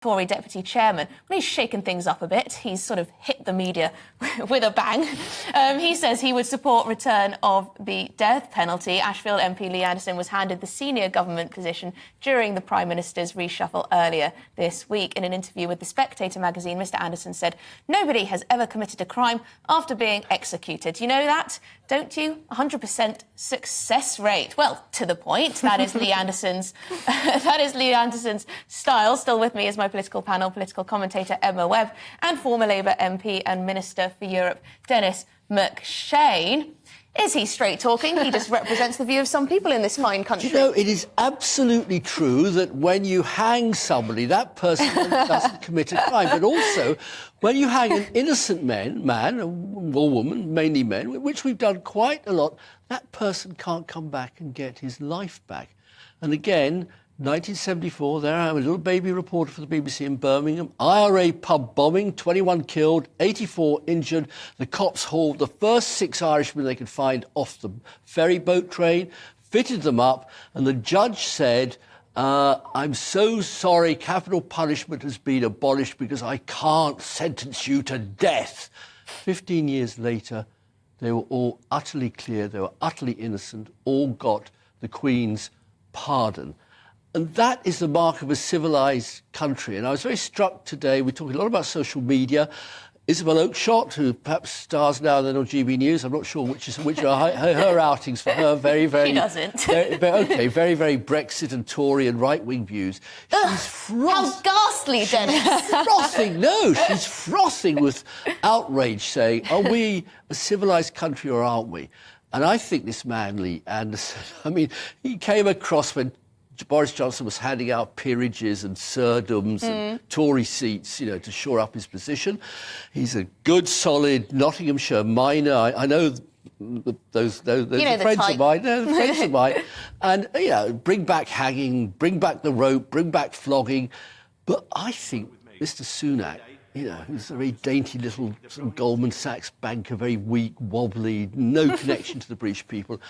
Tory deputy chairman, well, he's shaken things up a bit. He's sort of hit the media with a bang. He says he would support return of the death penalty. Ashfield MP Lee Anderson was handed the senior government position during the Prime Minister's reshuffle earlier this week. In an interview with The Spectator magazine, Mr Anderson said, "Nobody has ever committed a crime after being executed. You know that, don't you? 100% success rate." Well, to the point. That is Lee Anderson's. That is Lee Anderson's style. Still with me is my political panel, political commentator Emma Webb, and former Labour MP and Minister for Europe, Dennis McShane. Is he straight-talking? He just represents the view of some people in this fine country. You know, it is absolutely true that when you hang somebody, that person doesn't commit a crime. But also, when you hang an innocent man or woman, mainly men, which we've done quite a lot, that person can't come back and get his life back. And again, 1974, there I am, a little baby reporter for the BBC in Birmingham. IRA pub bombing, 21 killed, 84 injured. The cops hauled the first 6 Irishmen they could find off the ferry boat train, fitted them up, and the judge said, "I'm so sorry, capital punishment has been abolished because I can't sentence you to death." 15 years later, they were all utterly clear, they were utterly innocent, all got the Queen's pardon. And that is the mark of a civilised country. And I was very struck today, we're talking a lot about social media. Isabel Oakeshott, who perhaps stars now and then on GBNews, I'm not sure which are her outings for her, very... She doesn't. Very, very Brexit and Tory and right-wing views. She's How ghastly, Dennis. She's frothing with outrage, saying, are we a civilised country or aren't we? And I think this man, Lee Anderson, I mean, he came across when Boris Johnson was handing out peerages and serdoms and Tory seats, you know, to shore up his position. He's a good, solid Nottinghamshire miner. I know those friends of mine. They're friends of mine. And, you know, bring back hanging, bring back the rope, bring back flogging. But I think Mr Sunak, you know, who's a very dainty little sort of Goldman Sachs banker, very weak, wobbly, no connection to the British people.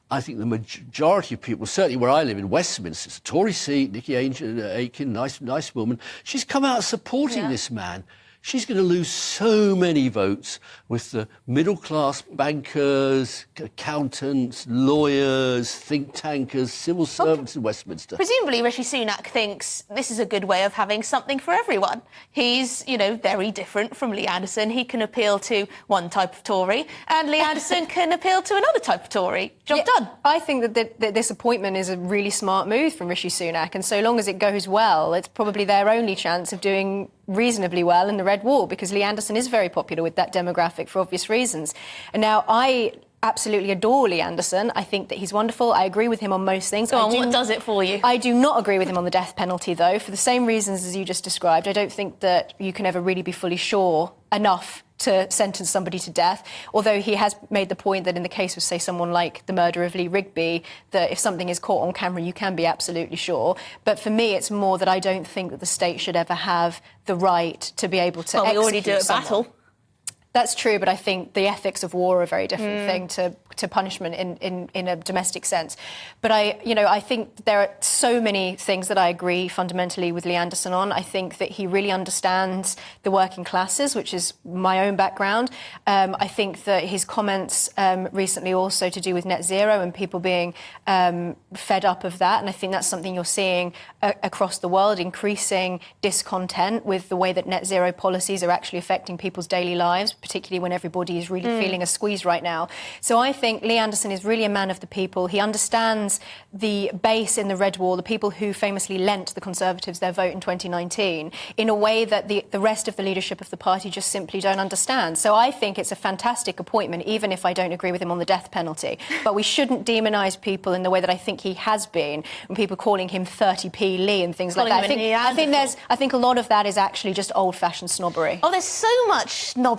I think the majority of people, certainly where I live in Westminster, it's a Tory seat, Nikki Aiken, nice woman, she's come out supporting this man. She's going to lose so many votes with the middle-class bankers, accountants, lawyers, think tankers, civil servants in Westminster. Presumably, Rishi Sunak thinks this is a good way of having something for everyone. He's, you know, very different from Lee Anderson. He can appeal to one type of Tory, and Lee Anderson can appeal to another type of Tory. Job done. I think that this appointment is a really smart move from Rishi Sunak, and so long as it goes well, it's probably their only chance of doing reasonably well in the Red Wall, because Lee Anderson is very popular with that demographic for obvious reasons. And now I absolutely adore Lee Anderson. I think that he's wonderful. I agree with him on most things. Go on, what does it for you? I do not agree with him on the death penalty, though, for the same reasons as you just described. I don't think that you can ever really be fully sure enough to sentence somebody to death, although he has made the point that in the case of, say, someone like the murder of Lee Rigby, that if something is caught on camera, you can be absolutely sure. But for me, it's more that I don't think that the state should ever have the right to be able to we already do it at battle. That's true, but I think the ethics of war are a very different thing to punishment in a domestic sense. But I think there are so many things that I agree fundamentally with Lee Anderson on. I think that he really understands the working classes, which is my own background. I think that his comments recently also to do with net zero and people being fed up of that, and I think that's something you're seeing across the world, increasing discontent with the way that net zero policies are actually affecting people's daily lives, particularly when everybody is really feeling a squeeze right now. So I think Lee Anderson is really a man of the people. He understands the base in the Red Wall, the people who famously lent the Conservatives their vote in 2019, in a way that the rest of the leadership of the party just simply don't understand. So I think it's a fantastic appointment, even if I don't agree with him on the death penalty. But we shouldn't demonise people in the way that I think he has been, when people calling him 30p Lee and things like that. I think a lot of that is actually just old-fashioned snobbery. Oh, there's so much snobbish